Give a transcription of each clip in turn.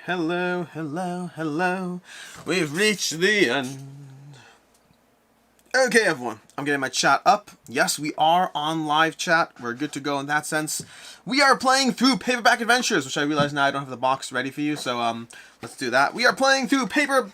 Hello, hello, hello. We've reached the end. Okay, everyone. I'm getting my chat up. Yes, we are on live chat. We're good to go in that sense. We are playing through Paperback Adventures, which I realize now I don't have the box ready for you, so let's do that. We are playing through Paperback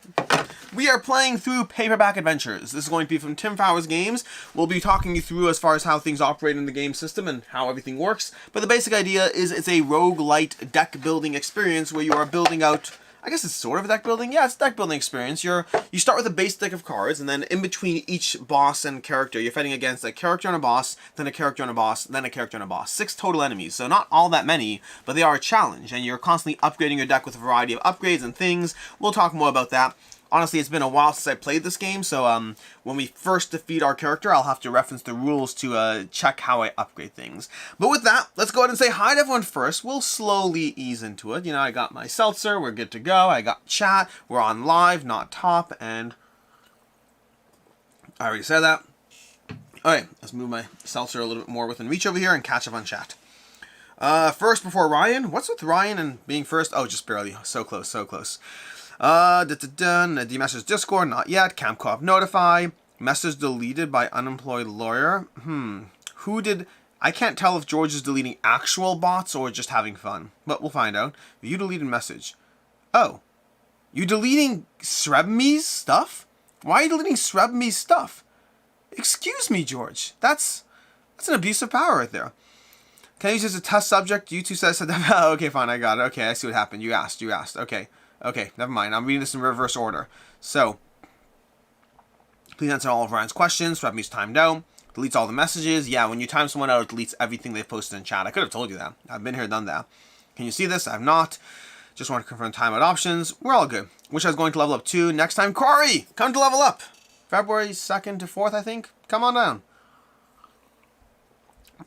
Adventures. This is going to be from Tim Fowler's Games. We'll be talking you through as far as how things operate in the game system and how everything works. But the basic idea is it's a roguelite deck building experience where you are building out, I guess it's sort of a deck building. Yeah, it's a deck building experience. You start with a base deck of cards, and then in between each boss and character, you're fighting against a character and a boss, then a character and a boss, then a character and a boss. 6 total enemies, so not all that many, but they are a challenge, and you're constantly upgrading your deck with a variety of upgrades and things. We'll talk more about that. Honestly, it's been a while since I played this game, so when we first defeat our character, I'll have to reference the rules to check how I upgrade things. But with that, let's go ahead and say hi to everyone first. We'll slowly ease into it. You know, I got my seltzer, we're good to go. I got chat, we're on live, not top, and I already said that. Alright, let's move my seltzer a little bit more within reach over here and catch up on chat. First before Ryan. What's with Ryan and being first? Oh, just barely. So close, so close. Message Discord, not yet. Camp Co-op notify. Message deleted by unemployed lawyer. Who did... I can't tell if George is deleting actual bots or just having fun. But we'll find out. You deleted message. Oh. You deleting Srebme's stuff? Why are you deleting Srebme's stuff? Excuse me, George. That's an abuse of power right there. Can I use this as a test subject? You two said that. Okay, fine, I got it. Okay, I see what happened. You asked. Okay, never mind. I'm reading this in reverse order. So, please answer all of Ryan's questions. Srebme's timed out. Deletes all the messages. Yeah, when you time someone out, it deletes everything they've posted in chat. I could have told you that. I've been here, done that. Can you see this? I've not. Just want to confirm timeout options. We're all good. Wish I was going to level up too. Next time, Corey, come to level up. February 2nd to 4th, I think. Come on down.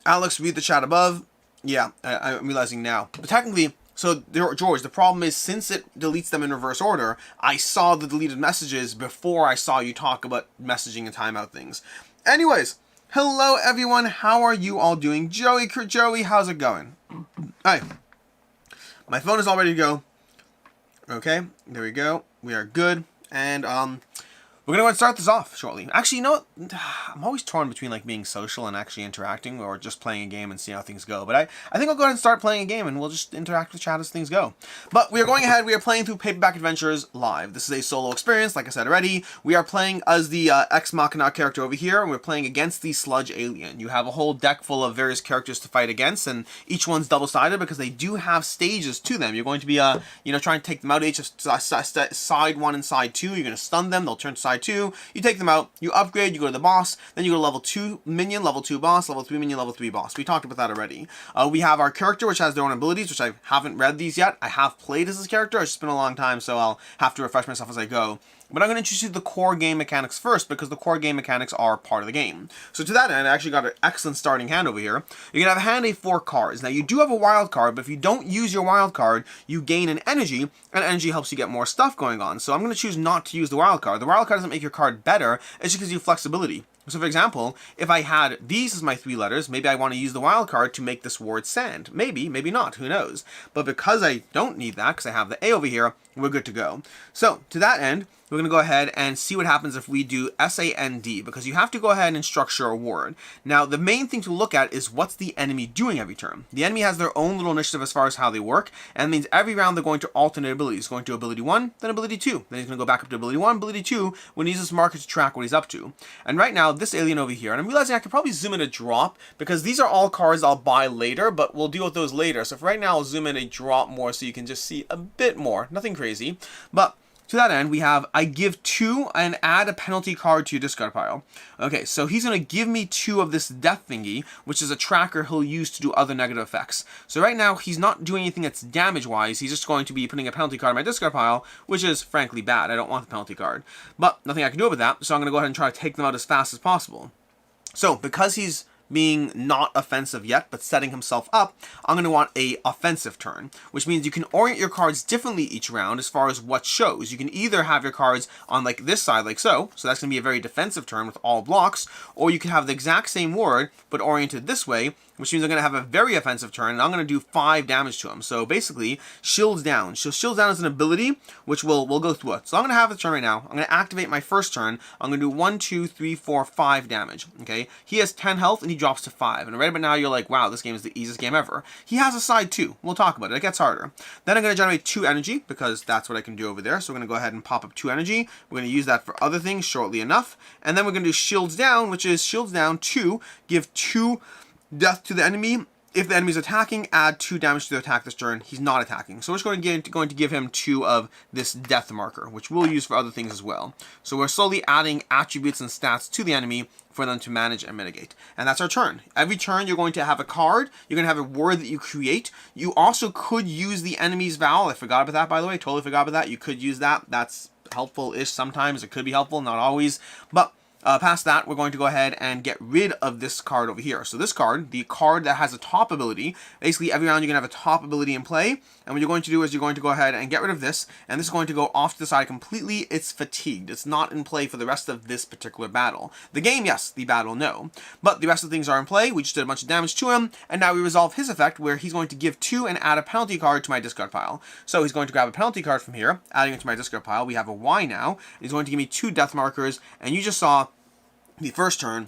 Alex, read the chat above. Yeah, I'm realizing now. But technically... So, George, the problem is, since it deletes them in reverse order, I saw the deleted messages before I saw you talk about messaging and timeout things. Anyways, hello everyone, how are you all doing? Joey, how's it going? Hi. My phone is all ready to go. Okay, there we go. We are good. And, we're going to start this off shortly. Actually, you know what? I'm always torn between like being social and actually interacting or just playing a game and see how things go. But I think I'll go ahead and start playing a game and we'll just interact with chat as things go. But we are going ahead. We are playing through Paperback Adventures live. This is a solo experience, like I said already. We are playing as the Ex Machina character over here, and we're playing against the Sludge Alien. You have a whole deck full of various characters to fight against, and each one's double-sided because they do have stages to them. You're going to be, trying to take them out each of side 1 and side 2. You're going to stun them. They'll turn to side 2, you take them out, you upgrade, you go to the boss, then you go to level 2 minion, level 2 boss, level 3 minion, level 3 boss. We talked about that already. We have our character, which has their own abilities, which I haven't read these yet. I have played as this character, it's just been a long time, so I'll have to refresh myself as I go. But I'm going to introduce you to the core game mechanics first, because the core game mechanics are part of the game. So to that end, I actually got an excellent starting hand over here. You're going to have a hand of 4 cards. Now, you do have a wild card, but if you don't use your wild card, you gain an energy, and energy helps you get more stuff going on. So I'm going to choose not to use the wild card. The wild card doesn't make your card better, it just gives you flexibility. So for example, if I had these as my 3 letters, maybe I want to use the wild card to make this word sand. Maybe, maybe not, who knows. But because I don't need that, because I have the A over here, we're good to go. So to that end, we're going to go ahead and see what happens if we do S-A-N-D, because you have to go ahead and structure a word. Now, the main thing to look at is what's the enemy doing every turn. The enemy has their own little initiative as far as how they work, and it means every round they're going to alternate abilities. Going to ability 1, then ability 2. Then he's going to go back up to ability 1, ability 2, when he uses marker to track what he's up to. And right now, this alien over here, and I'm realizing I could probably zoom in a drop, because these are all cards I'll buy later, but we'll deal with those later. So for right now, I'll zoom in a drop more so you can just see a bit more. Nothing crazy, but... to that end, we have, I give 2 and add a penalty card to your discard pile. Okay, so he's going to give me 2 of this death thingy, which is a tracker he'll use to do other negative effects. So right now, he's not doing anything that's damage-wise, he's just going to be putting a penalty card in my discard pile, which is, frankly, bad. I don't want the penalty card. But nothing I can do about that, so I'm going to go ahead and try to take them out as fast as possible. So, because he's being not offensive yet, but setting himself up, I'm going to want a offensive turn, which means you can orient your cards differently each round as far as what shows. You can either have your cards on like this side, like so that's going to be a very defensive turn with all blocks, or you can have the exact same ward, but oriented this way, which means I'm going to have a very offensive turn, and I'm going to do 5 damage to him. So basically, Shields Down. So Shields Down is an ability, which we'll go through it. So I'm going to have the turn right now. I'm going to activate my first turn. I'm going to do 1, 2, 3, 4, 5 damage. Okay? He has 10 health, and he drops to 5. And right about now, you're like, wow, this game is the easiest game ever. He has a side too. We'll talk about it. It gets harder. Then I'm going to generate 2 energy, because that's what I can do over there. So we're going to go ahead and pop up 2 energy. We're going to use that for other things shortly enough. And then we're going to do Shields Down, which is Shields Down 2, give 2 death to the enemy. If the enemy's attacking, add 2 damage to the attack this turn. He's not attacking. So we're just going to give him 2 of this death marker, which we'll use for other things as well. So we're slowly adding attributes and stats to the enemy for them to manage and mitigate. And that's our turn. Every turn you're going to have a card. You're going to have a word that you create. You also could use the enemy's vowel. I forgot about that, by the way. Totally forgot about that. You could use that. That's helpful-ish sometimes. It could be helpful, not always. But past that, we're going to go ahead and get rid of this card over here. So this card, the card that has a top ability, basically every round you're going to have a top ability in play, and what you're going to do is you're going to go ahead and get rid of this, and this is going to go off to the side completely. It's fatigued. It's not in play for the rest of this particular battle. The game, yes. The battle, no. But the rest of the things are in play. We just did a bunch of damage to him, and now we resolve his effect where he's going to give 2 and add a penalty card to my discard pile. So he's going to grab a penalty card from here, adding it to my discard pile. We have a Y now. He's going to give me 2 death markers, and you just saw the first turn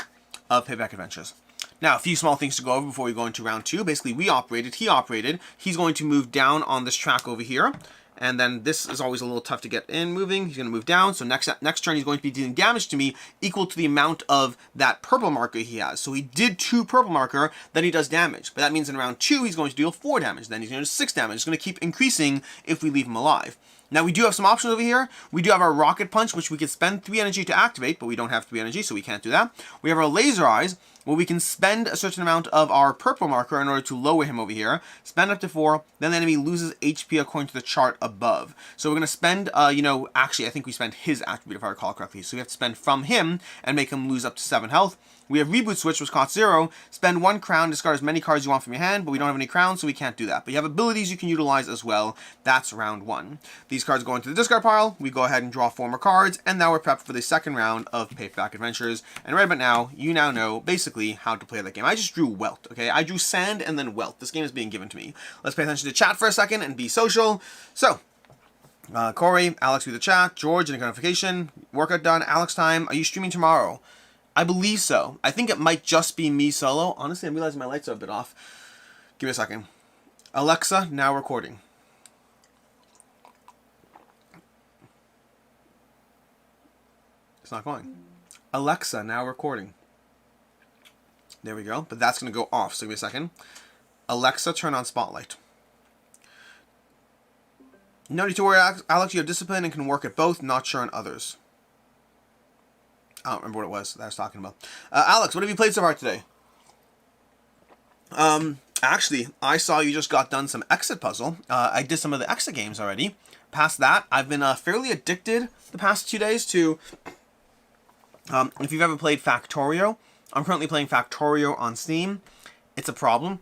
of Paperback Adventures. Now, a few small things to go over before we go into round 2. Basically, we operated, he operated. He's going to move down on this track over here. And then this is always a little tough to get in moving. He's going to move down. So next turn, he's going to be dealing damage to me equal to the amount of that purple marker he has. So he did 2 purple marker, then he does damage. But that means in round 2, he's going to deal 4 damage. Then he's going to do 6 damage. It's going to keep increasing if we leave him alive. Now, we do have some options over here. We do have our Rocket Punch, which we can spend 3 energy to activate, but we don't have 3 energy, so we can't do that. We have our Laser Eyes, where we can spend a certain amount of our purple marker in order to lower him over here. Spend up to 4, then the enemy loses HP according to the chart above. So we're going to spend, actually, I think we spend his attribute, if I recall correctly. So we have to spend from him and make him lose up to 7 health. We have Reboot Switch, which costs 0. Spend 1 crown, discard as many cards you want from your hand, but we don't have any crowns, so we can't do that. But you have abilities you can utilize as well. That's round 1. These cards go into the discard pile. We go ahead and draw 4 more cards, and now we're prepped for the second round of Paperback Adventures. And right about now, you now know, basically, how to play that game. I just drew Welt, okay? I drew Sand and then Welt. This game is being given to me. Let's pay attention to chat for a second and be social. So, Corey, Alex with the chat, George, any notification, workout done, Alex time. Are you streaming tomorrow? I believe so. I think it might just be me solo. Honestly, I'm realizing my lights are a bit off. Give me a second. Alexa, now recording. It's not going. Alexa, now recording. There we go. But that's going to go off. So give me a second. Alexa, turn on Spotlight. No need to worry, Alex. You have discipline and can work at both. Not sure on others. I don't remember what it was that I was talking about. Alex, what have you played so far today? Actually, I saw you just got done some Exit puzzle. I did some of the Exit games already. Past that, I've been fairly addicted the past 2 days to... if you've ever played Factorio, I'm currently playing Factorio on Steam. It's a problem.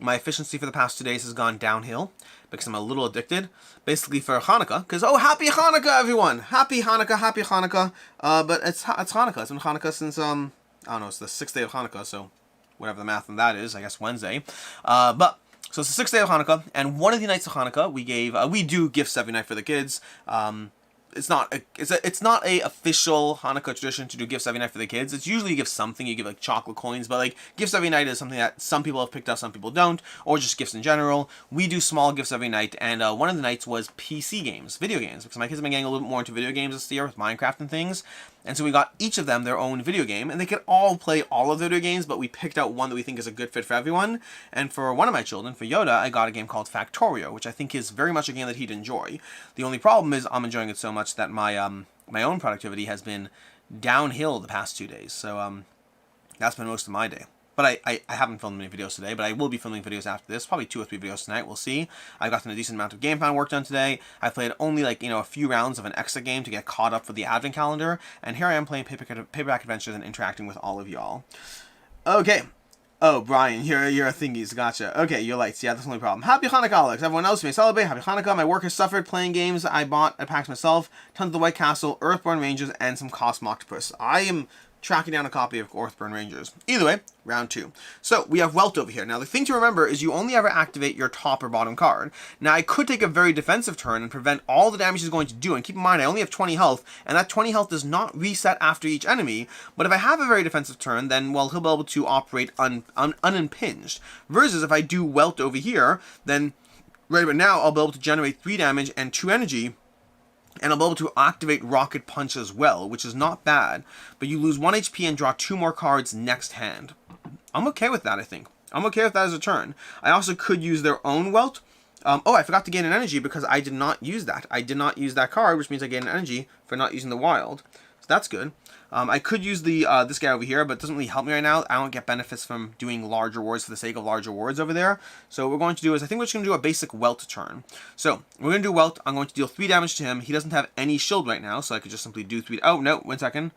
My efficiency for the past 2 days has gone downhill because I'm a little addicted. Basically for Hanukkah, because, oh, happy Hanukkah, everyone! Happy Hanukkah, happy Hanukkah. But it's Hanukkah. It's been Hanukkah since, I don't know, it's the 6th day of Hanukkah, so whatever the math on that is, I guess Wednesday. So it's the 6th day of Hanukkah, and one of the nights of Hanukkah, we do gifts every night for the kids. It's not a official Hanukkah tradition to do gifts every night for the kids. It's usually you give something, you give like chocolate coins, but like gifts every night is something that some people have picked up, some people don't, or just gifts in general. We do small gifts every night, and one of the nights was PC games, video games, because my kids have been getting a little bit more into video games this year with Minecraft and things. And so we got each of them their own video game, and they could all play all of the video games, but we picked out one that we think is a good fit for everyone. And for one of my children, for Yoda, I got a game called Factorio, which I think is very much a game that he'd enjoy. The only problem is I'm enjoying it so much that my own productivity has been downhill the past 2 days. So that's been most of my day. But I haven't filmed many videos today, but I will be filming videos after this. Probably 2 or 3 videos tonight, we'll see. I've gotten a decent amount of game plan work done today. I played only a few rounds of an exit game to get caught up for the advent calendar. And here I am playing Paperback Adventures and interacting with all of y'all. Okay, Oh, Brian, you're a thingies. Gotcha. Okay, you're lights. Yeah, that's the only problem. Happy Hanukkah, Alex. Everyone else may celebrate. Happy Hanukkah. My work has suffered playing games I bought at PAX myself. Tons of the White Castle, Earthborn Rangers, and some Cosmo Octopus. I am tracking down a copy of Earthborn Rangers. Either way, round 2. So, we have Welt over here. Now, the thing to remember is you only ever activate your top or bottom card. Now, I could take a very defensive turn and prevent all the damage he's going to do. And keep in mind, I only have 20 health, and that 20 health does not reset after each enemy. But if I have a very defensive turn, then, well, he'll be able to operate unimpinged. Versus if I do Welt over here, then right about now, I'll be able to generate 3 damage and 2 energy. And I'll be able to activate Rocket Punch as well, which is not bad. But you lose 1 HP and draw 2 more cards next hand. I'm okay with that, I think. I'm okay with that as a turn. I also could use their own Welt. Oh, I forgot to gain an energy because I did not use that. I did not use that card, which means I gain an energy for not using the wild. So that's good. I could use the this guy over here, but it doesn't really help me right now. I don't get benefits from doing large rewards for the sake of large rewards over there. So what we're going to do is, I think we're just going to do a basic Welt turn. So we're going to do Welt. I'm going to deal 3 damage to him. He doesn't have any shield right now, so I could just simply do 3. Oh, no, 1 second.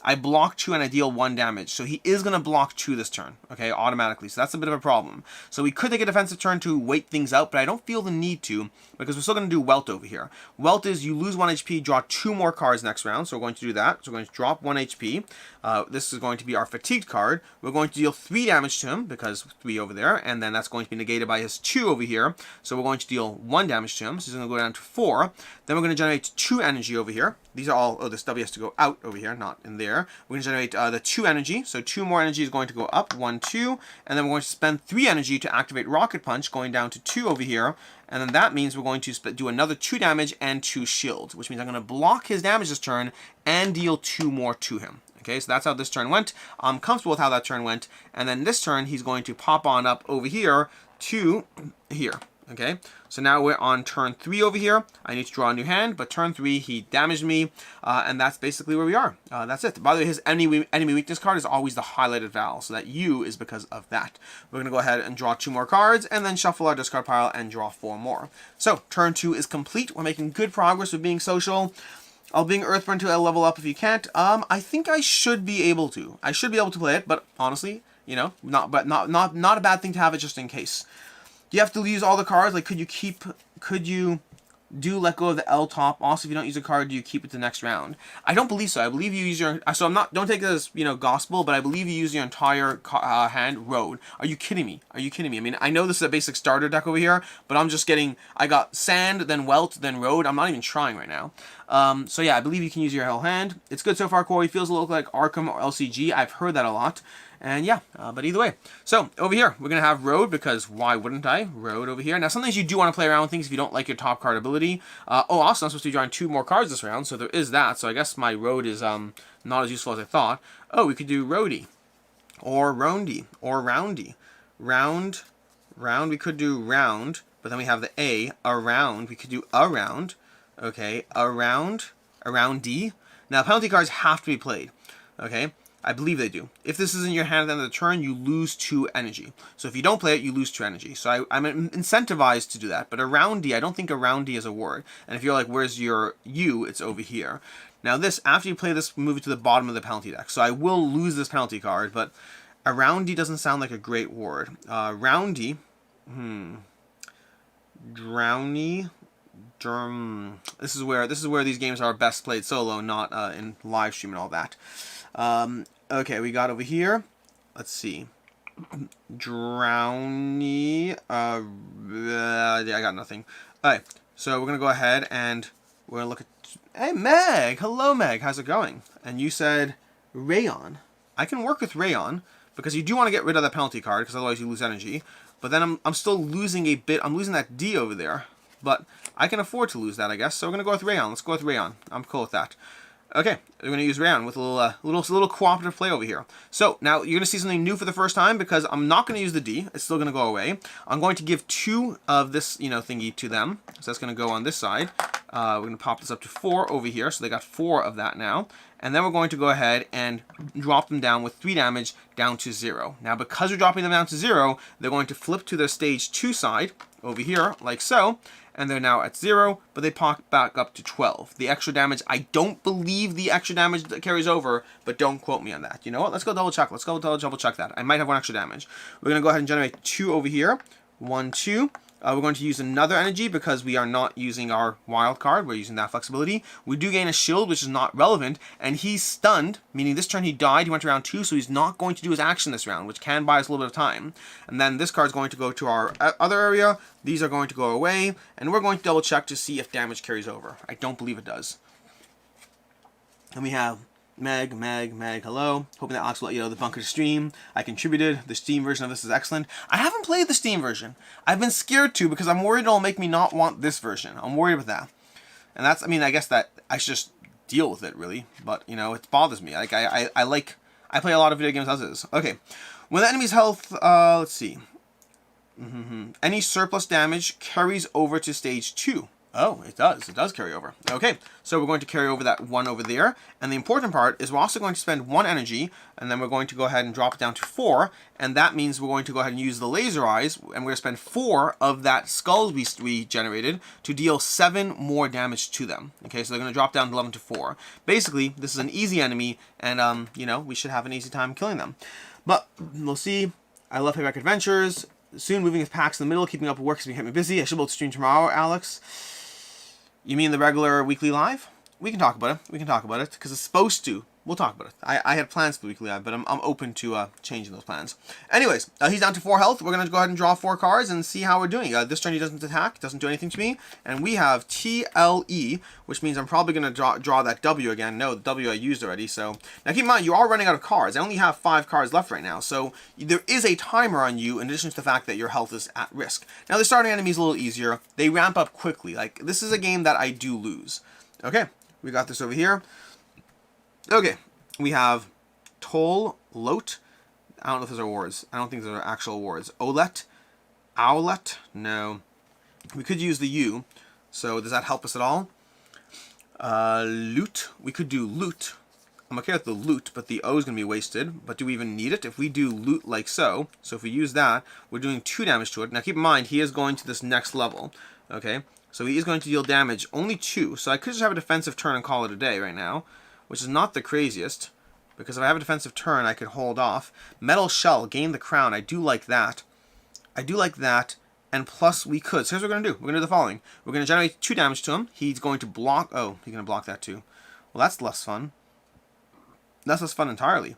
I block 2 and I deal 1 damage. So he is going to block 2 this turn, okay, automatically. So that's a bit of a problem. So we could take a defensive turn to wait things out, but I don't feel the need to because we're still going to do Welt over here. Welt is you lose 1 HP, draw 2 more cards next round. So we're going to do that. So we're going to drop 1 HP. This is going to be our fatigued card. We're going to deal 3 damage to him because 3 over there, and then that's going to be negated by his 2 over here. So we're going to deal 1 damage to him. So he's going to go down to 4. Then we're going to generate 2 energy over here. These are all, oh, this W has to go out over here, not in there. We're going to generate the 2 energy. So 2 more energy is going to go up, 1, 2. And then we're going to spend 3 energy to activate Rocket Punch, going down to 2 over here. And then that means we're going to do another 2 damage and 2 shield, which means I'm going to block his damage this turn and deal 2 more to him. Okay, so that's how this turn went. I'm comfortable with how that turn went. And then this turn, he's going to pop on up over here to here. Okay, so now we're on turn 3 over here. I need to draw a new hand, but turn 3, he damaged me, and that's basically where we are. That's it. By the way, his enemy weakness card is always the highlighted Val, so that U is because of that. We're going to go ahead and draw 2 more cards, and then shuffle our discard pile and draw 4 more. So, turn 2 is complete. We're making good progress with being social. I'll bring Earthburn to a level up if you can't. I think I should be able to. I should be able to play it, but honestly, you know, not a bad thing to have it just in case. You have to use all the cards. Like, could you do let go of the L top? Also, if you don't use a card, do you keep it the next round? I don't believe so. I believe you use your, so don't take it as, you know, gospel, but I believe you use your entire hand road. Are you kidding me? Are you kidding me? I mean, I know this is a basic starter deck over here, but I'm just getting, I got sand, then Welt, then road. I'm not even trying right now. So yeah, I believe you can use your whole hand. It's good so far, Corey. Feels a little like Arkham or LCG. I've heard that a lot. And yeah, but either way. So, over here, we're going to have Road, because why wouldn't I? Road over here. Now, sometimes you do want to play around with things if you don't like your top card ability. Oh, also, I'm supposed to be drawing 2 more cards this round, so there is that. So I guess my Road is not as useful as I thought. Oh, we could do Roadie. Or Roundy. Or Roundy. Round. We could do Round, but then we have the A. Around. We could do Around. Okay, Around. Aroundy. Now, penalty cards have to be played. Okay? I believe they do. If this is in your hand at the end of the turn, you lose 2 energy. So if you don't play it, you lose 2 energy. So I'm incentivized to do that. But aroundy, I don't think aroundy is a word. And if you're like, where's your U? It's over here. Now this, after you play this, move it to the bottom of the penalty deck. So I will lose this penalty card, but aroundy doesn't sound like a great word. Roundy, Drowny. This is where these games are best played solo, not in live stream and all that. Okay, we got over here. Let's see. Drowny. Yeah, I got nothing. Alright, so we're going to go ahead and we're going to look at... Hey, Meg! Hello, Meg. How's it going? And you said Rayon. I can work with Rayon because you do want to get rid of that penalty card because otherwise you lose energy. But then I'm still losing a bit. I'm losing that D over there. But I can afford to lose that, I guess. So we're going to go with Rayon. Let's go with Rayon. I'm cool with that. Okay, we're going to use Rayon with a little cooperative play over here. So, now you're going to see something new for the first time because I'm not going to use the D. It's still going to go away. I'm going to give 2 of this, you know, thingy to them. So that's going to go on this side. We're going to pop this up to 4 over here, so they got 4 of that now. And then we're going to go ahead and drop them down with 3 damage down to 0. Now, because we're dropping them down to 0, they're going to flip to their stage 2 side over here, like so. And they're now at 0, but they pop back up to 12. The extra damage, I don't believe the extra damage that carries over, but don't quote me on that. You know what? Let's go double check. Let's go double check that. I might have 1 extra damage. We're going to go ahead and generate 2 over here. 1, 2. We're going to use another energy because we are not using our wild card. We're using that flexibility. We do gain a shield, which is not relevant, and he's stunned, meaning this turn he died. He went to round 2, so he's not going to do his action this round, which can buy us a little bit of time. And then this card is going to go to our other area. These are going to go away, and we're going to double check to see if damage carries over. I don't believe it does. And we have Meg, hello. Hoping that Alex will let you know the bunker stream. I contributed. The Steam version of this is excellent. I haven't played the Steam version. I've been scared to because I'm worried it'll make me not want this version. I'm worried about that. And that's, I mean, I guess that I should just deal with it, really. But, you know, it bothers me. Like, I play a lot of video games as is. Okay. When the enemy's health, let's see. Any surplus damage carries over to stage 2. Oh, it does. It does carry over. Okay, so we're going to carry over that 1 over there. And the important part is we're also going to spend 1 energy, and then we're going to go ahead and drop it down to 4. And that means we're going to go ahead and use the laser eyes, and we're going to spend 4 of that skull we generated to deal 7 more damage to them. Okay, so they're going to drop down 11 to 4. Basically, this is an easy enemy, and, you know, we should have an easy time killing them. But we'll see. I love Paperback Adventures. Soon moving his packs in the middle, keeping up with work has kept me busy. I should be able to stream tomorrow, Alex. You mean the regular weekly live? We can talk about it. We can talk about it because it's supposed to. We'll talk about it. I had plans for the weekly live, but I'm open to changing those plans. Anyways, he's down to 4 health. We're going to go ahead and draw 4 cards and see how we're doing. This turn he doesn't attack, doesn't do anything to me. And we have TLE, which means I'm probably going to draw that W again. No, the W I used already. So now keep in mind, you are running out of cards. I only have 5 cards left right now. So there is a timer on you in addition to the fact that your health is at risk. Now the starting enemy is a little easier. They ramp up quickly. Like, this is a game that I do lose. Okay, we got this over here. Okay. We have Toll, Lot. I don't know if those are words. I don't think those are actual words. Olet, Owlet. No. We could use the U. So does that help us at all? Loot. We could do loot. I'm okay with the loot, but the O is going to be wasted. But do we even need it? If we do loot like so, so if we use that, we're doing 2 damage to it. Now keep in mind, he is going to this next level. Okay? So he is going to deal damage, only 2. So I could just have a defensive turn and call it a day right now, which is not the craziest, because if I have a defensive turn, I could hold off. Metal Shell, gain the crown. I do like that. I do like that, and plus we could. So here's what we're going to do. We're going to do the following. We're going to generate 2 damage to him. He's going to block. Oh, he's going to block that too. Well, that's less fun. That's less fun entirely,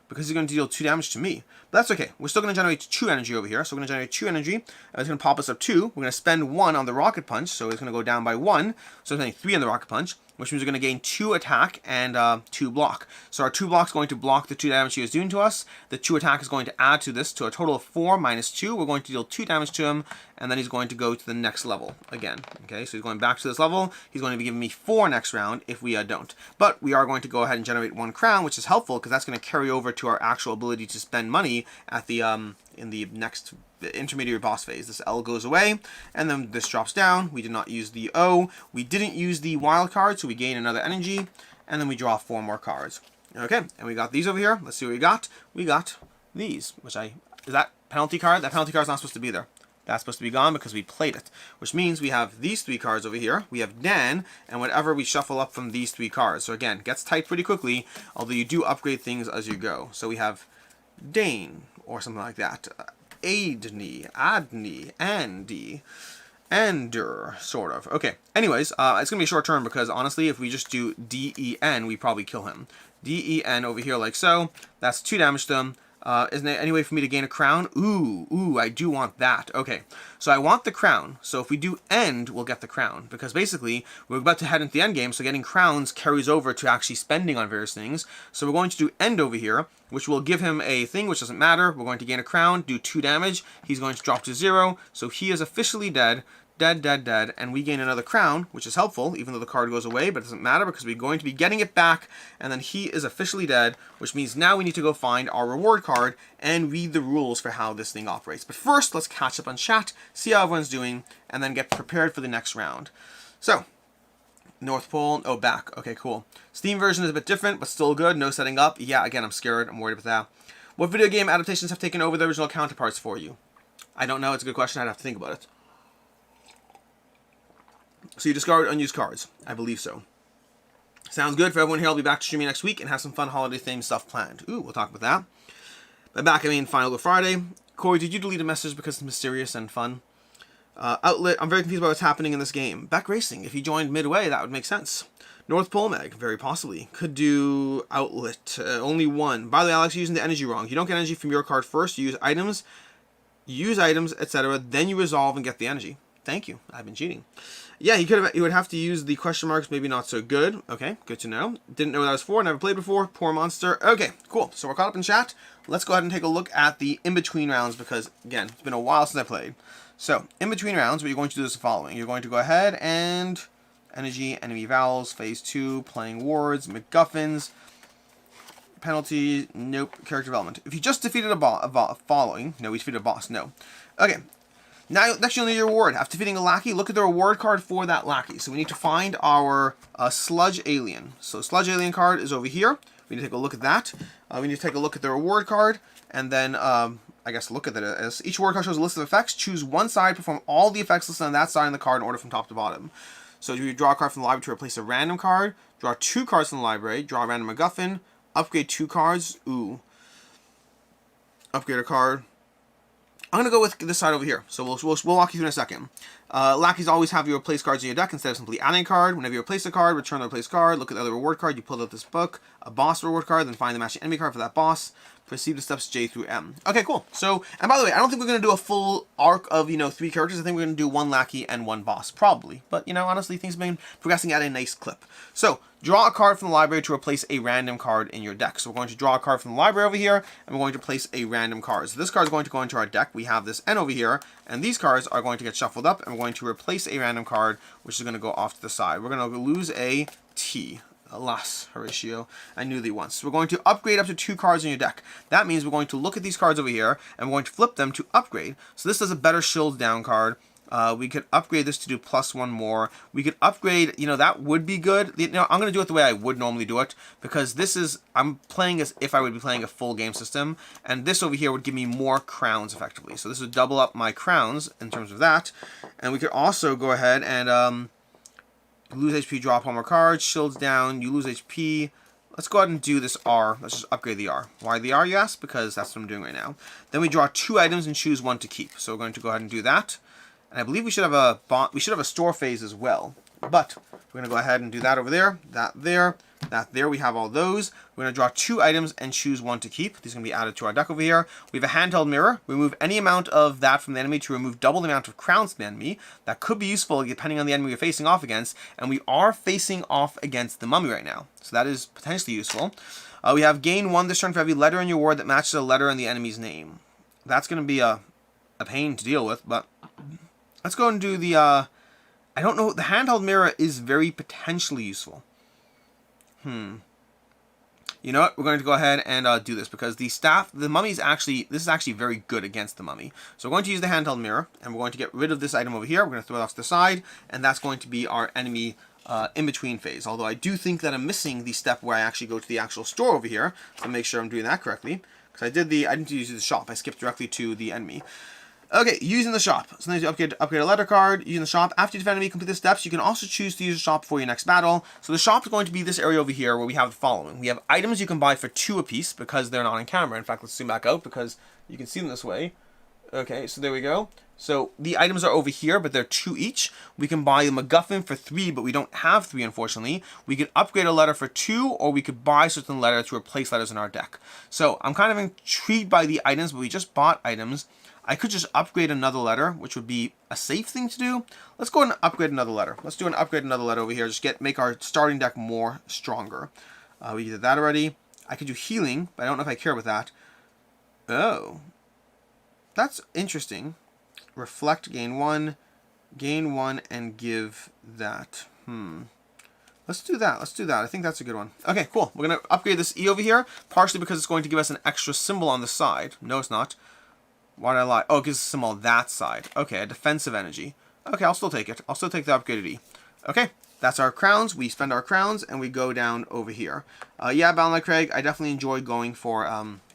because he's going to deal 2 damage to me. But that's okay. We're still going to generate 2 energy over here. So we're going to generate 2 energy. And it's going to pop us up 2. We're going to spend 1 on the rocket punch. So it's going to go down by 1. So it's going to 3 on the rocket punch, which means we're going to gain 2 attack and 2 block. So our 2 block is going to block the 2 damage he was doing to us. The 2 attack is going to add to this to a total of 4 minus 2. We're going to deal 2 damage to him, and then he's going to go to the next level again. Okay, so he's going back to this level. He's going to be giving me 4 next round if we don't. But we are going to go ahead and generate 1 crown, which is helpful because that's going to carry over to our actual ability to spend money at the in the next intermediate boss phase. This L goes away, and then this drops down. We did not use the O. We didn't use the wild card, so we gain another energy, and then we draw 4 more cards. Okay, and we got these over here. Let's see what we got. We got these, which is that penalty card? That penalty card is not supposed to be there. That's supposed to be gone because we played it, which means we have these 3 cards over here. We have Dan, and whatever we shuffle up from these 3 cards. So again, gets tight pretty quickly, although you do upgrade things as you go. So we have Dane, or something like that. Adney, Andy, Ender, sort of. Okay, anyways, it's going to be a short turn because, honestly, if we just do D-E-N, we probably kill him. D-E-N over here like so. That's 2 damage to him. Isn't there any way for me to gain a crown? Ooh, I do want that. Okay, so I want the crown. So if we do end, we'll get the crown. Because basically, we're about to head into the end game, so getting crowns carries over to actually spending on various things. So we're going to do end over here, which will give him a thing, which doesn't matter. We're going to gain a crown, do 2 damage. He's going to drop to 0, so he is officially dead. Dead, and we gain another crown, which is helpful, even though the card goes away, but it doesn't matter because we're going to be getting it back, and then he is officially dead, which means now we need to go find our reward card and read the rules for how this thing operates. But first, let's catch up on chat, see how everyone's doing, and then get prepared for the next round. So, North Pole. Oh, back. Okay, cool. Steam version is a bit different, but still good. No setting up. Yeah, again, I'm scared. I'm worried about that. What video game adaptations have taken over the original counterparts for you? I don't know. It's a good question. I'd have to think about it. So you discard unused cards. I believe so. Sounds good for everyone here. I'll be back to streaming next week and have some fun holiday-themed stuff planned. Ooh, we'll talk about that. By back, I mean Final Good Friday. Corey, did you delete a message because it's mysterious and fun? Outlet, I'm very confused about what's happening in this game. Back Racing, if you joined midway, that would make sense. North Pole Meg, very possibly. Could do Outlet, only one. By the way, Alex, you're using the energy wrong. You don't get energy from your card first. You use items, etc. Then you resolve and get the energy. Thank you. I've been cheating. Yeah, you would have to use the question marks, maybe not so good. Okay, good to know. Didn't know what that was for, never played before. Poor monster. Okay, cool. So we're caught up in chat. Let's go ahead and take a look at the in-between rounds because, again, it's been a while since I played. So, in between rounds, what you're going to do is the following. You're going to go ahead and energy, enemy vowels, phase 2, playing wards, MacGuffins, penalty, nope, character development. If you just defeated following, no, we defeated a boss, no. Okay, now next you'll need your reward. After defeating a lackey, look at the reward card for that lackey. So we need to find our Sludge Alien. So Sludge Alien card is over here. We need to take a look at that. We need to take a look at the reward card, and then I guess look at it as each reward card shows a list of effects. Choose one side, perform all the effects listed on that side in the card in order from top to bottom. So you draw a card from the library to replace a random card, draw 2 cards from the library, draw a random MacGuffin, upgrade 2 cards, ooh, upgrade a card. I'm going to go with this side over here, so we'll walk you through in a second. Lackeys always have you replace cards in your deck instead of simply adding a card. Whenever you replace a card, return the replaced card, look at the other reward card, you pulled out this book, a boss reward card, then find the matching enemy card for that boss. Proceed to steps J through M. Okay, cool. So, and by the way, I don't think we're going to do a full arc of, 3 characters. I think we're going to do 1 lackey and 1 boss, probably. But, honestly, things have been progressing at a nice clip. So, draw a card from the library to replace a random card in your deck. So, we're going to draw a card from the library over here, and we're going to place a random card. So, this card is going to go into our deck. We have this N over here, and these cards are going to get shuffled up, and we're going to replace a random card, which is going to go off to the side. We're going to lose a T. Alas, Horatio, I knew thee once. We're going to upgrade up to 2 cards in your deck. That means we're going to look at these cards over here, and we're going to flip them to upgrade. So this does a better shield down card. We could upgrade this to do +1 more. We could upgrade, that would be good. I'm going to do it the way I would normally do it, because I'm playing as if I would be playing a full game system, and this over here would give me more crowns effectively. So this would double up my crowns in terms of that. And we could also go ahead and, lose HP, draw 1 more card, shields down, you lose HP. Let's go ahead and do this R. Let's just upgrade the R. Why the R, you ask? Because that's what I'm doing right now. Then we draw 2 items and choose 1 to keep. So we're going to go ahead and do that. And I believe we should have a store phase as well. But we're going to go ahead and do that over there, that there, that there. We have all those. We're going to draw 2 items and choose 1 to keep. These are going to be added to our deck over here. We have a handheld mirror. Remove any amount of that from the enemy to remove double the amount of crowns from the enemy. That could be useful depending on the enemy we're facing off against. And we are facing off against the mummy right now. So that is potentially useful. We have gain 1 this turn for every letter in your ward that matches a letter in the enemy's name. That's going to be a pain to deal with, but let's go and do the... I don't know. The handheld mirror is very potentially useful. You know what? We're going to go ahead and do this because the mummy is actually, this is actually very good against the mummy. So we're going to use the handheld mirror and we're going to get rid of this item over here. We're going to throw it off to the side and that's going to be our enemy in-between phase. Although I do think that I'm missing the step where I actually go to the actual store over here to make sure I'm doing that correctly. Because I didn't use the shop. I skipped directly to the enemy. Okay, using the shop. So now you upgrade a letter card, using the shop. After you defend enemy, complete the steps, you can also choose to use the shop for your next battle. So the shop is going to be this area over here where we have the following. We have items you can buy for 2 apiece because they're not on camera. In fact, let's zoom back out because you can see them this way. Okay, so there we go. So the items are over here, but they're 2 each. We can buy a MacGuffin for 3, but we don't have 3, unfortunately. We could upgrade a letter for 2, or we could buy certain letters to replace letters in our deck. So I'm kind of intrigued by the items, but we just bought items. I could just upgrade another letter, which would be a safe thing to do. Let's go ahead and upgrade another letter. Let's do an upgrade another letter over here. Just make our starting deck more stronger. We did that already. I could do healing, but I don't know if I care about that. Oh. That's interesting. Reflect, gain 1, and give that. Let's do that. Let's do that. I think that's a good one. Okay, cool. We're going to upgrade this E over here, partially because it's going to give us an extra symbol on the side. No, it's not. Why did I lie? Oh, it gives us a symbol on that side. Okay, a defensive energy. Okay, I'll still take it. I'll still take the upgraded E. Okay, That's our crowns. We spend our crowns, and we go down over here. Yeah, Balnor Craig, I definitely enjoy going for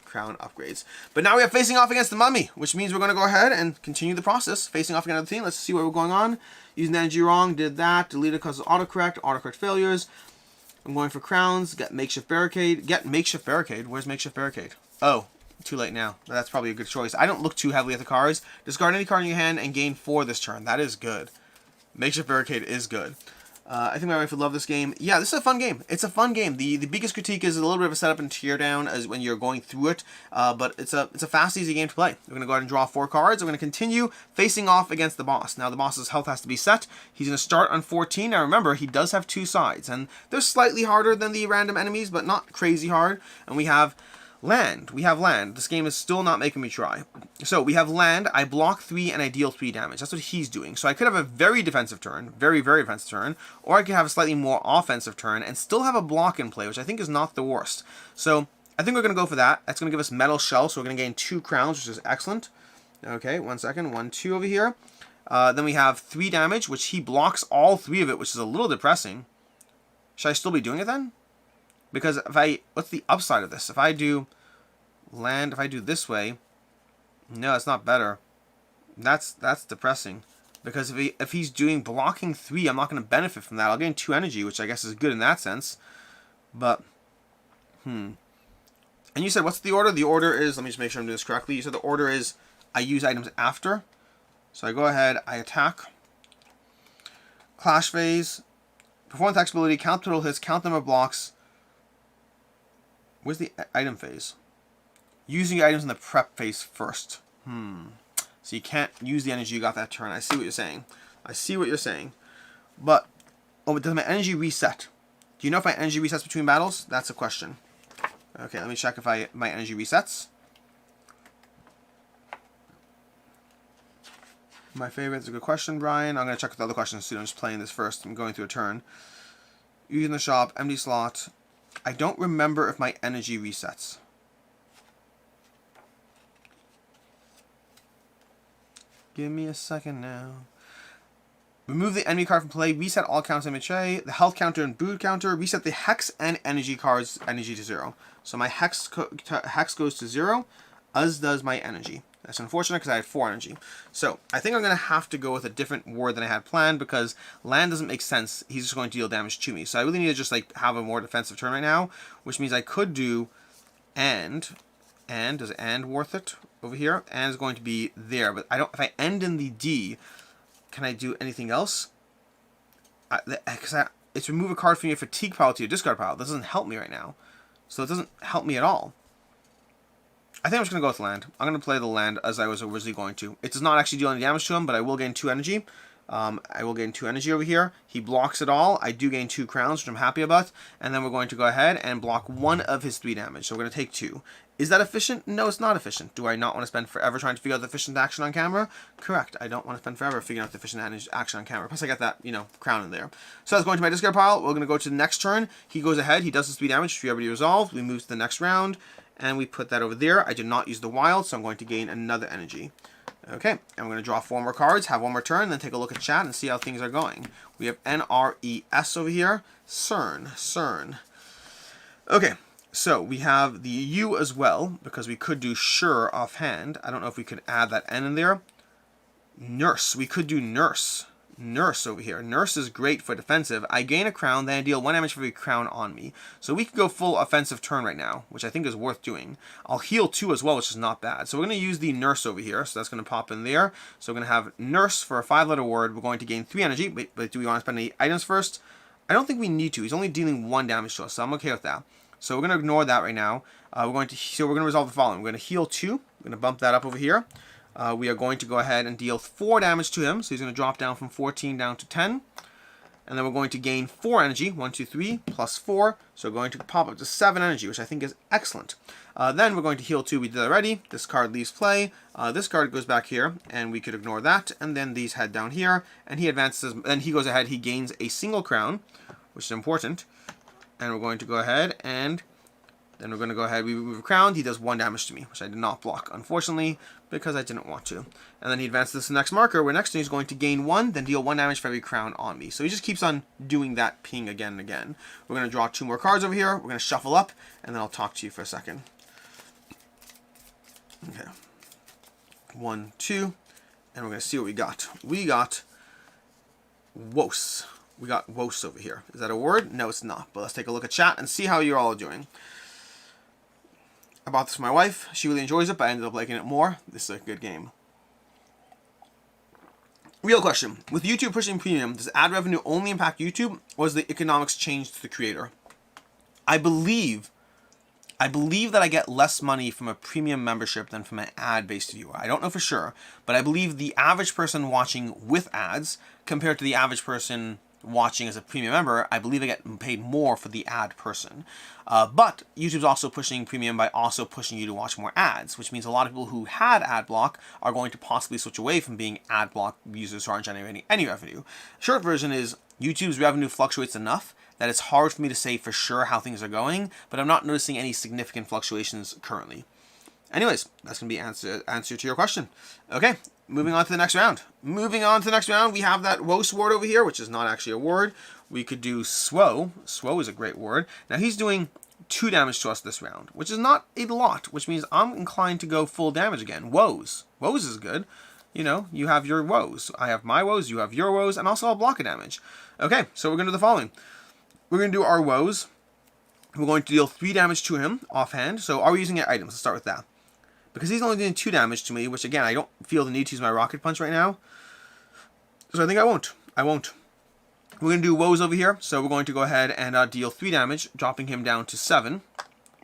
crown upgrades. But now we are facing off against the mummy, which means we're going to go ahead and continue the process. Facing off against the team. Let's see what we're going on. Using energy wrong, did that. Deleted because of autocorrect failures. I'm going for crowns. Get makeshift barricade. Get makeshift barricade. Where's makeshift barricade? Oh, too late now. That's probably a good choice. I don't look too heavily at the cards. Discard any card in your hand and gain 4 this turn. That is good. Makeshift barricade is good. I think my wife would love this game. Yeah, this is a fun game. It's a fun game. The biggest critique is a little bit of a setup and tear down as when you're going through it, but it's a fast, easy game to play. We're going to go ahead and draw 4 cards. We're going to continue facing off against the boss. Now, the boss's health has to be set. He's going to start on 14. Now, remember, he does have 2 sides, and they're slightly harder than the random enemies, but not crazy hard. And we have land. We have land. This game is still not making me try. So we have land. I block 3 and I deal 3 damage. That's what he's doing. So I could have a very defensive turn, very, very defensive turn, or I could have a slightly more offensive turn and still have a block in play, which I think is not the worst. So I think we're going to go for that. That's going to give us metal shell, so we're going to gain 2 crowns, which is excellent. Okay, 1 second. 1, 2 over here. Then we have 3 damage, which he blocks all 3 of it, which is a little depressing. Should I still be doing it then? Because what's the upside of this? If I do land, if I do this way, no, it's not better. That's depressing. Because if he's doing blocking 3, I'm not going to benefit from that. I'll gain 2 energy, which I guess is good in that sense. But, And you said, what's the order? The order is, let me just make sure I'm doing this correctly. You said the order is, I use items after. So I go ahead, I attack. Clash phase. Perform attack ability, count total hits, count number of blocks. Where's the item phase? Using your items in the prep phase first. So you can't use the energy you got that turn. I see what you're saying. I see what you're saying. But, oh, but does my energy reset? Do you know if my energy resets between battles? That's a question. Okay, let me check if my energy resets. My favorite is a good question, Brian. I'm going to check with the other questions soon. I'm just playing this first. I'm going through a turn. Using the shop, empty slot. I don't remember if my energy resets. Give me a second now. Remove the enemy card from play. Reset all counts in MHA. The health counter and brood counter. Reset the hex and energy cards energy to 0. So my hex goes to 0, as does my energy. That's unfortunate because I had 4 energy. So I think I'm going to have to go with a different word than I had planned because land doesn't make sense. He's just going to deal damage to me. So I really need to just like have a more defensive turn right now, which means I could do and does and worth it over here? And is going to be there, but I don't. If I end in the D, can I do anything else? It's remove a card from your fatigue pile to your discard pile. That doesn't help me right now, so it doesn't help me at all. I think I'm just going to go with land. I'm going to play the land as I was originally going to. It does not actually deal any damage to him, but I will gain 2 energy. I will gain 2 energy over here. He blocks it all. I do gain 2 crowns, which I'm happy about. And then we're going to go ahead and block 1 of his 3 damage. So we're going to take 2. Is that efficient? No, it's not efficient. Do I not want to spend forever trying to figure out the efficient action on camera? Correct. I don't want to spend forever figuring out the efficient action on camera. Plus I got that, crown in there. So that's going to my discard pile. We're going to go to the next turn. He goes ahead. He does his 3 damage, which we already resolved. We move to the next round. And we put that over there. I did not use the wild, so I'm going to gain another energy. Okay, and we're going to draw 4 more cards, have 1 more turn, then take a look at chat and see how things are going. We have NRES over here. CERN. Okay, so we have the U as well, because we could do sure offhand. I don't know if we could add that N in there. Nurse. We could do nurse. Nurse over here. Nurse is great for defensive. I gain a crown, then I deal 1 damage for every crown on me. So we could go full offensive turn right now, which I think is worth doing. I'll heal 2 as well, which is not bad. So we're going to use the nurse over here. So that's going to pop in there. So we're going to have nurse for a 5-letter word. We're going to gain 3 energy. But do we want to spend any items first? I don't think we need to. He's only dealing 1 damage to us, so I'm okay with that. So we're going to ignore that right now. We're going to resolve the following. We're going to heal 2. We're going to bump that up over here. We are going to go ahead and deal 4 damage to him. So he's going to drop down from 14 down to 10. And then we're going to gain 4 energy. 1, 2, 3, plus 4. So we're going to pop up to 7 energy, which I think is excellent. Then we're going to heal 2. We did that already. This card leaves play. This card goes back here, and we could ignore that. And then these head down here. And he advances. Then he goes ahead. He gains a single crown, which is important. And we're going to go ahead and Then we're going to go ahead, we remove a crown, he does 1 damage to me, which I did not block, unfortunately, because I didn't want to. And then he advances to the next marker, where next turn he's going to gain 1, then deal 1 damage for every crown on me. So he just keeps on doing that ping again and again. We're going to draw 2 more cards over here, we're going to shuffle up, and then I'll talk to you for a second. Okay. 1, 2, and we're going to see what we got. We got Wos. We got Wos over here. Is that a word? No, it's not. But let's take a look at chat and see how you're all doing. I bought this for my wife. She really enjoys it, but I ended up liking it more. This is a good game. Real question. With YouTube pushing premium, does ad revenue only impact YouTube, or does the economics change to the creator? I believe that I get less money from a premium membership than from an ad-based viewer. I don't know for sure, but I believe the average person watching with ads compared to the average person watching as a premium member, I believe I get paid more for the ad person. But YouTube's also pushing premium by also pushing you to watch more ads, which means a lot of people who had ad block are going to possibly switch away from being ad block users who aren't generating any revenue. Short version is YouTube's revenue fluctuates enough that it's hard for me to say for sure how things are going, but I'm not noticing any significant fluctuations currently. Anyways, that's going to be answer to your question. Okay, moving on to the next round. Moving on to the next round, we have that Wos word over here, which is not actually a word. We could do Swo. Swo is a great word. Now he's doing 2 damage to us this round, which is not a lot, which means I'm inclined to go full damage again. Woes. Woes is good. You know, you have your woes. I have my woes, you have your woes, and also I'll block a damage. Okay, so we're going to do the following. We're going to do our woes. We're going to deal 3 damage to him offhand. So are we using our items? Let's start with that. Because he's only doing 2 damage to me, which again, I don't feel the need to use my rocket punch right now. So I think I won't. We're going to do woes over here. So we're going to go ahead and deal 3 damage, dropping him down to 7.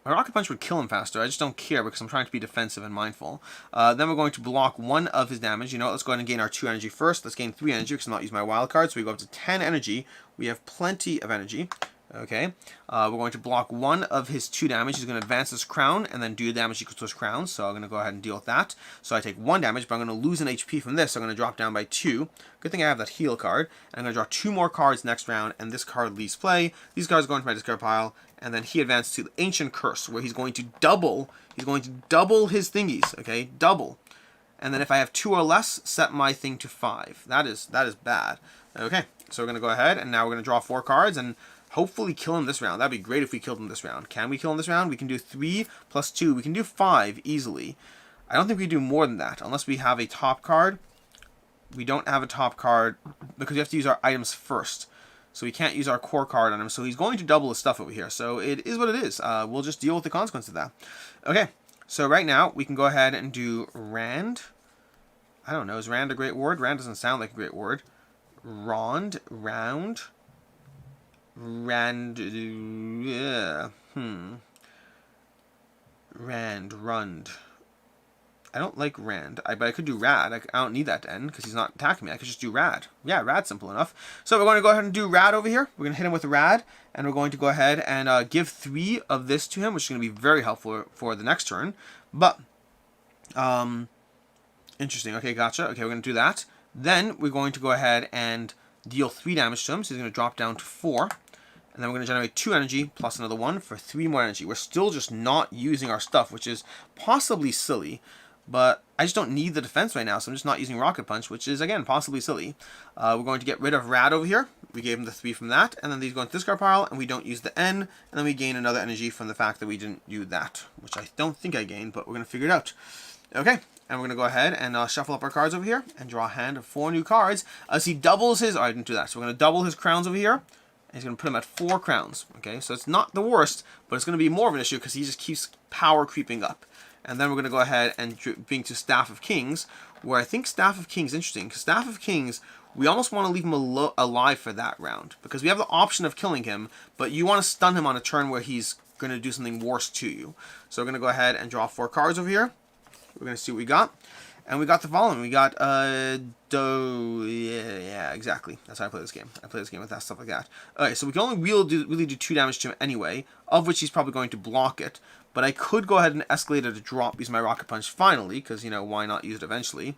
My rocket punch would kill him faster. I just don't care because I'm trying to be defensive and mindful. Then we're going to block 1 of his damage. You know, let's go ahead and gain our 2 energy first. Let's gain 3 energy because I'm not using my wild card. So we go up to 10 energy. We have plenty of energy. Okay, we're going to block 1 of his 2 damage. He's going to advance his crown and then do damage equal to his crown. So I'm going to go ahead and deal with that. So I take 1 damage, but I'm going to lose an HP from this. So I'm going to drop down by 2. Good thing I have that heal card. And I'm going to draw 2 more cards next round, and this card leaves play. These cards go into my discard pile, and then he advances to the Ancient Curse, where he's going to double. He's going to double his thingies. Okay, double. And then if I have 2 or less, set my thing to 5. That is bad. Okay, so we're going to go ahead, and now we're going to draw 4 cards, and hopefully kill him this round. That'd be great if we killed him this round. Can we kill him this round? We can do 3 plus 2. We can do 5 easily. I don't think we do more than that, unless we have a top card. We don't have a top card, because we have to use our items first. So we can't use our core card on him, so he's going to double his stuff over here. So it is what it is. We'll just deal with the consequence of that. Okay, so right now, we can go ahead and do Rand. I don't know, is Rand a great word? Rand doesn't sound like a great word. Round. Rand, yeah, Rund. I don't like Rand, but I could do Rad. I don't need that to end because he's not attacking me. I could just do Rad. Yeah, Rad's simple enough. So we're going to go ahead and do Rad over here. We're going to hit him with Rad, and we're going to go ahead and give 3 of this to him, which is going to be very helpful for the next turn. But, interesting. Okay, gotcha. Okay, we're going to do that. Then we're going to go ahead and deal 3 damage to him, so he's going to drop down to 4. And then we're going to generate 2 energy plus another 1 for 3 more energy. We're still just not using our stuff, which is possibly silly. But I just don't need the defense right now, so I'm just not using Rocket Punch, which is, again, possibly silly. We're going to get rid of Rad over here. We gave him the 3 from that. And then these go into this card pile, and we don't use the N. And then we gain another energy from the fact that we didn't do that, which I don't think I gained, but we're going to figure it out. Okay. And we're going to go ahead and shuffle up our cards over here and draw a hand of 4 new cards as he doubles his... Oh, I didn't do that. So we're going to double his crowns over here. And he's going to put him at 4 crowns. Okay, so it's not the worst, but it's going to be more of an issue because he just keeps power creeping up. And then we're going to go ahead and bring to Staff of Kings, where I think Staff of Kings is interesting. Because Staff of Kings, we almost want to leave him alive for that round. Because we have the option of killing him, but you want to stun him on a turn where he's going to do something worse to you. So we're going to go ahead and draw 4 cards over here. We're going to see what we got. And we got the following. We got, yeah, exactly. That's how I play this game. I play this game with that stuff like that. Okay, so we can only really do 2 damage to him anyway, of which he's probably going to block it. But I could go ahead and escalate it to drop, use my Rocket Punch finally, because, you know, why not use it eventually?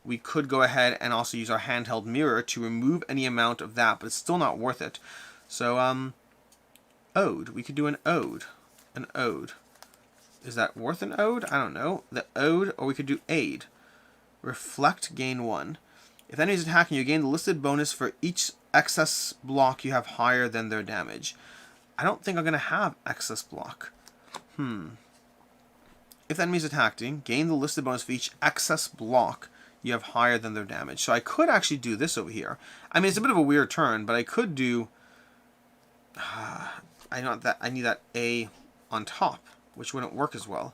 We could go ahead and also use our handheld mirror to remove any amount of that, but it's still not worth it. So, Ode. We could do an Ode. An ode. Is that worth an ode? I don't know. The ode, or we could do aid. Reflect, gain 1. If enemies attacking you, gain the listed bonus for each excess block you have higher than their damage. I don't think I'm going to have excess block. If the enemies attacking, gain the listed bonus for each excess block you have higher than their damage. So I could actually do this over here. I mean, it's a bit of a weird turn, but I could do... I need that A on top, which wouldn't work as well.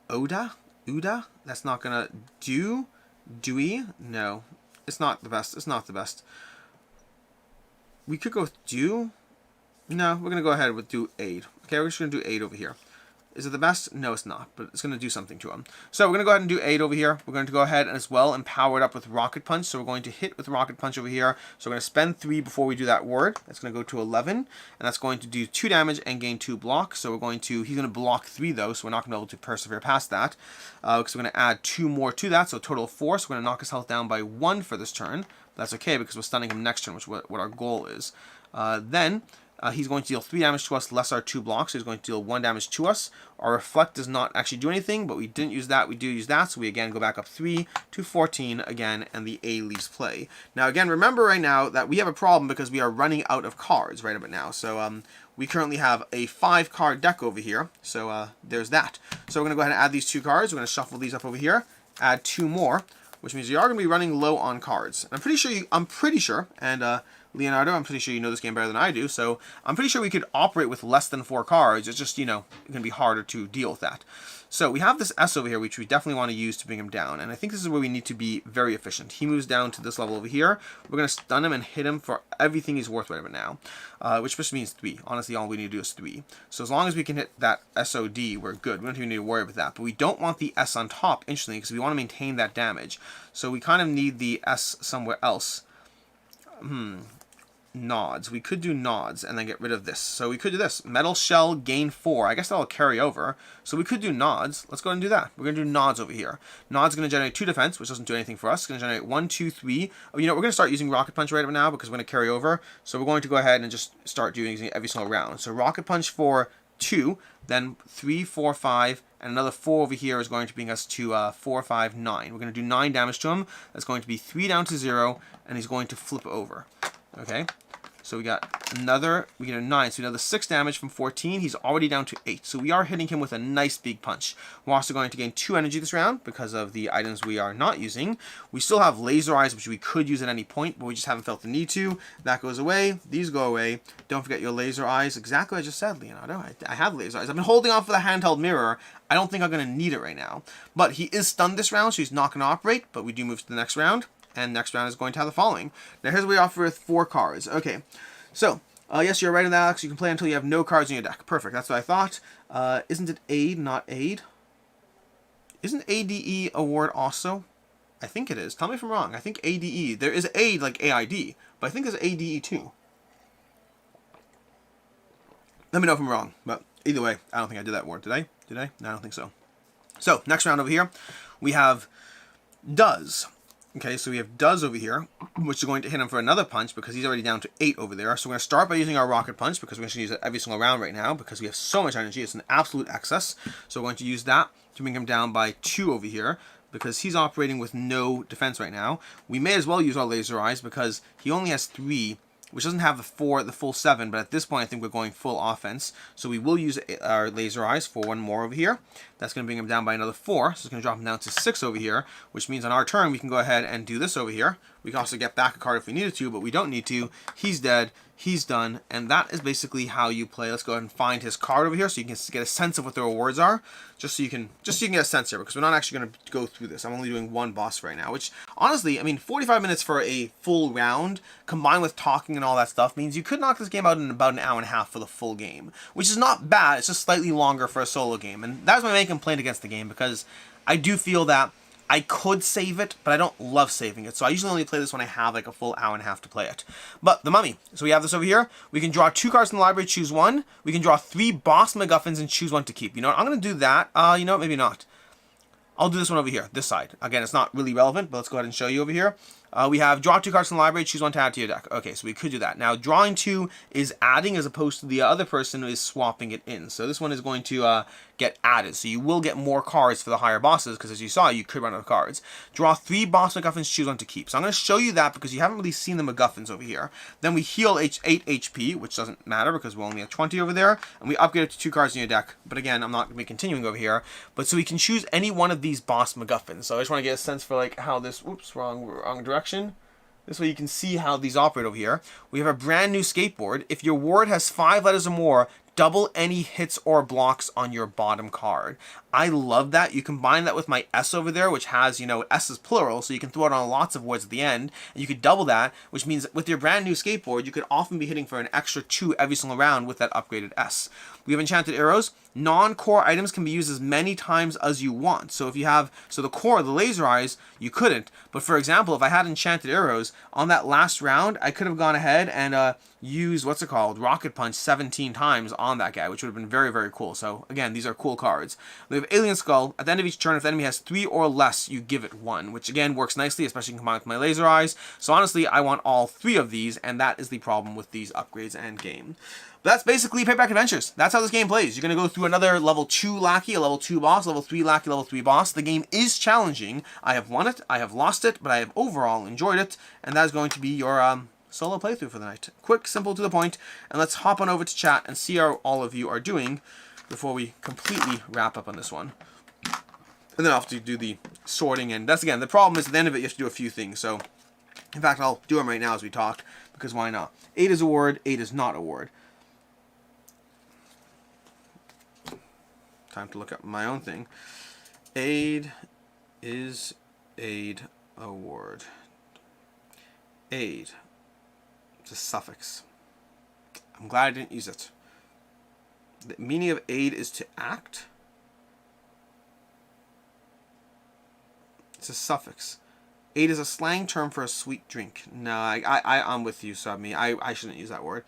Oda? Uda? That's not gonna do. Dewey? No. It's not the best. It's not the best. We could go with do. No, we're gonna go ahead with do aid. Okay, we're just gonna do aid over here. Is it the best? No, it's not, but it's going to do something to him. So we're going to go ahead and do 8 over here. We're going to go ahead and as well and power it up with Rocket Punch. So we're going to hit with Rocket Punch over here. So we're going to spend 3 before we do that word. That's going to go to 11, and that's going to do 2 damage and gain 2 block. So we're going to, he's going to block 3 though, so we're not going to be able to persevere past that. Because we're going to add 2 more to that, so a total of 4. So we're going to knock his health down by 1 for this turn. That's okay because we're stunning him next turn, which is what our goal is. Then he's going to deal 3 damage to us, less our 2 blocks, so he's going to deal 1 damage to us. Our Reflect does not actually do anything, but we didn't use that. We do use that, so we again go back up 3 to 14 again, and the A leaves play. Now again, remember right now that we have a problem because we are running out of cards right about now. So we currently have a 5-card deck over here, so there's that. So we're going to go ahead and add these 2 cards. We're going to shuffle these up over here, add 2 more, which means we are going to be running low on cards. And I'm pretty sure, and Leonardo, I'm pretty sure you know this game better than I do, so I'm pretty sure we could operate with less than 4 cards. It's just, you know, it's going to be harder to deal with that. So we have this S over here, which we definitely want to use to bring him down, and I think this is where we need to be very efficient. He moves down to this level over here. We're going to stun him and hit him for everything he's worth right about now, which just means 3. Honestly, all we need to do is 3. So as long as we can hit that SOD, we're good. We don't even need to worry about that, but we don't want the S on top, interestingly, because we want to maintain that damage. So we kind of need the S somewhere else. Nods. We could do nods and then get rid of this. So we could do this. Metal Shell, gain 4. I guess that'll carry over. So we could do nods. Let's go ahead and do that. We're going to do nods over here. Nods going to generate 2 defense, which doesn't do anything for us. It's going to generate 1, 2, 3. Oh, you know, we're going to start using Rocket Punch right now because we're going to carry over. So we're going to go ahead and just start using it every single round. So Rocket Punch for 2, then 3, 4, 5, and another 4 over here is going to bring us to 4, 5, 9. We're going to do 9 damage to him. That's going to be 3 down to 0, and he's going to flip over. Okay, so we get a 9, so another 6 damage from 14. He's already down to 8, so we are hitting him with a nice big punch. We're also going to gain 2 energy this round because of the items we are not using. We still have Laser Eyes, which we could use at any point, but we just haven't felt the need to. That goes away. These go away. Don't forget your Laser Eyes. Exactly what I just said, Leonardo. I have Laser Eyes. I've been holding on for the handheld mirror. I don't think I'm going to need it right now. But he is stunned this round, so he's not going to operate, but we do move to the next round. And next round is going to have the following. Now here's what we offer with 4 cards. Okay, so yes, you're right in that, Alex. You can play until you have no cards in your deck. Perfect. That's what I thought. Isn't it aid, not aid? Isn't ADE a word also? I think it is. Tell me if I'm wrong. I think ADE. There is aid like AID, but I think there's ADE too. Let me know if I'm wrong. But either way, I don't think I did that word. Did I? Did I? No, I don't think so. So next round over here, we have does. Okay, so we have does over here, which is going to hit him for another punch because he's already down to 8 over there. So we're going to start by using our Rocket Punch because we're going to use it every single round right now because we have so much energy. It's an absolute excess. So we're going to use that to bring him down by 2 over here because he's operating with no defense right now. We may as well use our Laser Eyes because he only has 3, which doesn't have the full 7, but at this point I think we're going full offense. So we will use our Laser Eyes for 1 more over here. That's going to bring him down by another 4, so it's going to drop him down to 6 over here, which means on our turn we can go ahead and do this over here. We can also get back a card if we needed to, but we don't need to. He's dead. He's done, and that is basically how you play. Let's go ahead and find his card over here so you can get a sense of what the rewards are, just so you can get a sense here, because we're not actually going to go through this. I'm only doing 1 boss right now, which honestly, I mean, 45 minutes for a full round combined with talking and all that stuff means you could knock this game out in about an hour and a half for the full game, which is not bad. It's just slightly longer for a solo game, and that's my main complaint against the game, because I do feel that I could save it, but I don't love saving it. So I usually only play this when I have like a full hour and a half to play it. But the Mummy. So we have this over here. We can draw 2 cards from the library, choose 1. We can draw 3 boss MacGuffins and choose 1 to keep. You know what? I'm going to do that. You know what? Maybe not. I'll do this one over here, this side. Again, it's not really relevant, but let's go ahead and show you over here. We have draw 2 cards from the library, choose 1 to add to your deck. Okay, so we could do that. Now, drawing 2 is adding as opposed to the other person is swapping it in. So this one is going to get added. So you will get more cards for the higher bosses, because as you saw, you could run out of cards. Draw 3 boss MacGuffins, choose 1 to keep. So I'm going to show you that because you haven't really seen the MacGuffins over here. Then we heal 8 HP, which doesn't matter because we're only at 20 over there. And we upgrade it to 2 cards in your deck. But again, I'm not going to be continuing over here. But so we can choose any one of these boss MacGuffins. So I just want to get a sense for like how this, whoops, wrong direction. This way you can see how these operate over here. We have a brand new skateboard. If your word has 5 letters or more, double any hits or blocks on your bottom card. I love that. You combine that with my S over there, which has, you know, S is plural, so you can throw it on lots of words at the end. And you could double that, which means with your brand new skateboard, you could often be hitting for an extra 2 every single round with that upgraded S. We have enchanted arrows. Non-core items can be used as many times as you want. So if you have, so the core, the laser eyes, you couldn't. But for example, if I had enchanted arrows, on that last round, I could have gone ahead and used, what's it called, Rocket Punch 17 times on that guy, which would have been very, very cool. So again, these are cool cards. We have Alien Skull. At the end of each turn, if the enemy has 3 or less, you give it 1, which again works nicely, especially combined with my laser eyes. So honestly, I want all 3 of these, and that is the problem with these upgrades and game. But that's basically Paperback Adventures. That's how this game plays. You're going to go through another level 2 lackey, a level 2 boss, level 3 lackey, level 3 boss. The game is challenging. I have won it, I have lost it, but I have overall enjoyed it, and that is going to be your solo playthrough for the night. Quick, simple, to the point, and let's hop on over to chat and see how all of you are doing before we completely wrap up on this one. And then I'll have to do the sorting, and that's, again, the problem is at the end of it you have to do a few things. So, in fact, I'll do them right now as we talk, because why not? 8 is a word, 8 is not a word. Time to look up my own thing. Aid is aid a word. Aid. It's a suffix. I'm glad I didn't use it. The meaning of aid is to act. It's a suffix. Aid is a slang term for a sweet drink. No, I'm with you, Subme. I shouldn't use that word.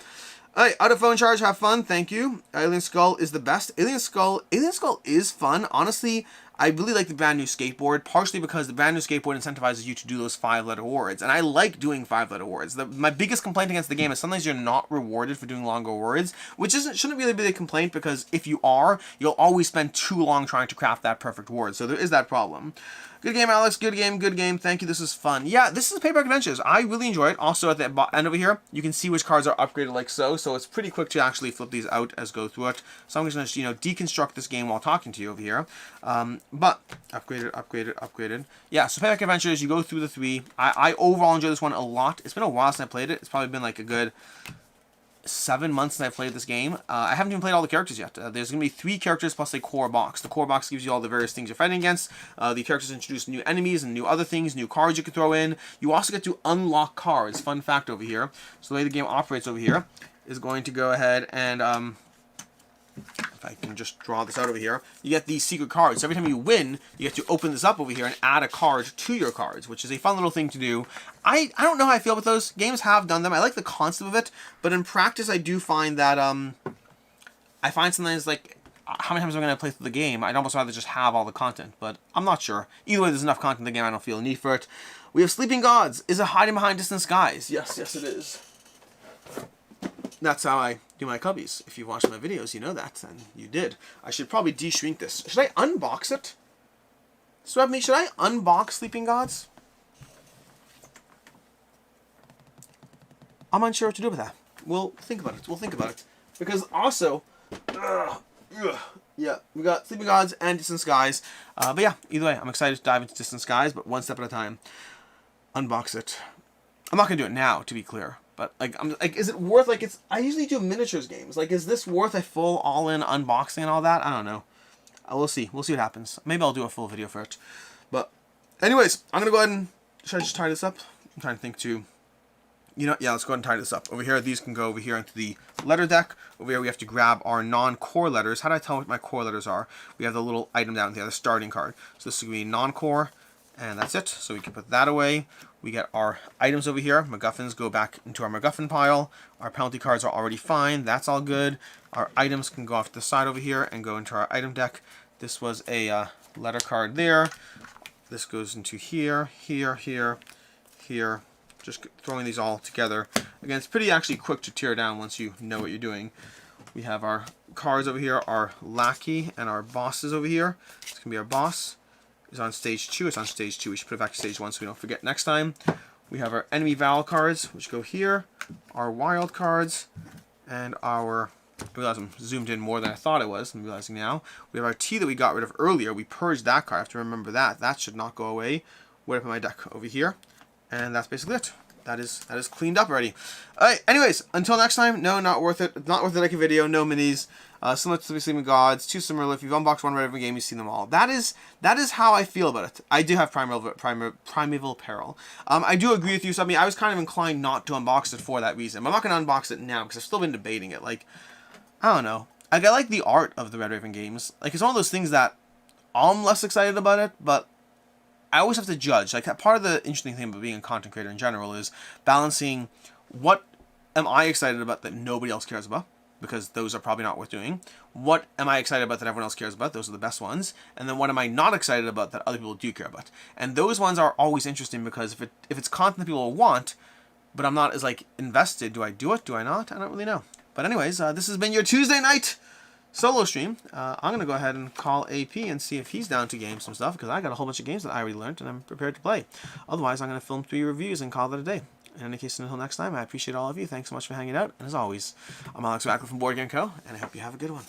Alright, out of phone charge, have fun, thank you. Alien Skull is the best. Alien Skull is fun. Honestly, I really like the brand new skateboard, partially because the brand new skateboard incentivizes you to do those 5-letter words. And I like doing 5-letter words. My biggest complaint against the game is sometimes you're not rewarded for doing longer words, which shouldn't really be a complaint, because if you are, you'll always spend too long trying to craft that perfect word. So there is that problem. Good game, Alex. Good game. Good game. Thank you. This is fun. Yeah, this is Paperback Adventures. I really enjoy it. Also, at the end over here, you can see which cards are upgraded like so. So it's pretty quick to actually flip these out as go through it. So I'm just going to, you know, deconstruct this game while talking to you over here. But upgraded. Yeah, so Paperback Adventures, you go through the 3. I overall enjoy this one a lot. It's been a while since I played it. It's probably been like a good 7 months since I've played this game. I haven't even played all the characters yet. There's going to be 3 characters plus a core box. The core box gives you all the various things you're fighting against. The characters introduce new enemies and new other things, new cards you can throw in. You also get to unlock cards. Fun fact over here. So the way the game operates over here is going to go ahead and if I can just draw this out over here, you get these secret cards. So every time you win, you get to open this up over here and add a card to your cards, which is a fun little thing to do. I don't know how I feel about those. Games have done them. I like the concept of it, but in practice, I do find that I find sometimes like how many times am I going to play through the game? I'd almost rather just have all the content, but I'm not sure. Either way, there's enough content in the game. I don't feel a need for it. We have Sleeping Gods. Is it hiding behind distant skies? Yes, it is. That's how I do my cubbies. If you've watched my videos, you know that, and you did. I should probably de-shrink this. Should I unbox it? Swab me, should I unbox Sleeping Gods? I'm unsure what to do with that. We'll think about it. Because also, yeah, we got Sleeping Gods and Distant Skies. But yeah, either way, I'm excited to dive into Distant Skies, but one step at a time. Unbox it. I'm not gonna do it now, to be clear. But like, I'm like, is it worth like it's? I usually do miniatures games. Like, is this worth a full all-in unboxing and all that? I don't know. We'll see. We'll see what happens. Maybe I'll do a full video for it. But, anyways, I'm gonna go ahead and should I just tie this up? I'm trying to think too. You know, yeah, let's go ahead and tie this up. Over here, these can go over here into the letter deck. Over here, we have to grab our non-core letters. How do I tell what my core letters are? We have the little item down here, the starting card. So this is going to be non-core, and that's it. So we can put that away. We get our items over here. MacGuffins go back into our MacGuffin pile. Our penalty cards are already fine. That's all good. Our items can go off to the side over here and go into our item deck. This was a letter card there. This goes into here, here, here, here. Just throwing these all together. Again, it's pretty actually quick to tear down once you know what you're doing. We have our cards over here, our lackey, and our bosses over here. It's going to be our boss. It's on stage 2. It's on stage 2. We should put it back to stage 1 so we don't forget next time. We have our enemy Val cards, which go here. Our wild cards. And our... I realize I'm zoomed in more than I thought it was. I'm realizing now. We have our T that we got rid of earlier. We purged that card. I have to remember that. That should not go away. What up in my deck over here. And that's basically it. That is cleaned up already. Alright, anyways, until next time, no, not worth it. Not worth it like a video, no minis. Similar to the Sleeping Gods, too similar. If you've unboxed one Red Ribbon game, you've seen them all. That is how I feel about it. I do have Primeval Peril. I do agree with you. So, I mean, I was kind of inclined not to unbox it for that reason. But I'm not going to unbox it now because I've still been debating it. Like, I don't know. Like, I like the art of the Red Raven games. Like, it's one of those things that I'm less excited about it, but I always have to judge. Like, part of the interesting thing about being a content creator in general is balancing what am I excited about that nobody else cares about, because those are probably not worth doing. What am I excited about that everyone else cares about? Those are the best ones. And then what am I not excited about that other people do care about? And those ones are always interesting because if it's content that people will want, but I'm not as, like, invested, do I do it? Do I not? I don't really know. But anyways, this has been your Tuesday night solo stream. I'm going to go ahead and call AP and see if he's down to game some stuff, because I got a whole bunch of games that I already learned and I'm prepared to play. Otherwise, I'm going to film 3 reviews and call it a day. In any case, until next time, I appreciate all of you. Thanks so much for hanging out. And as always, I'm Alex Wackler from Board Game Co., and I hope you have a good one.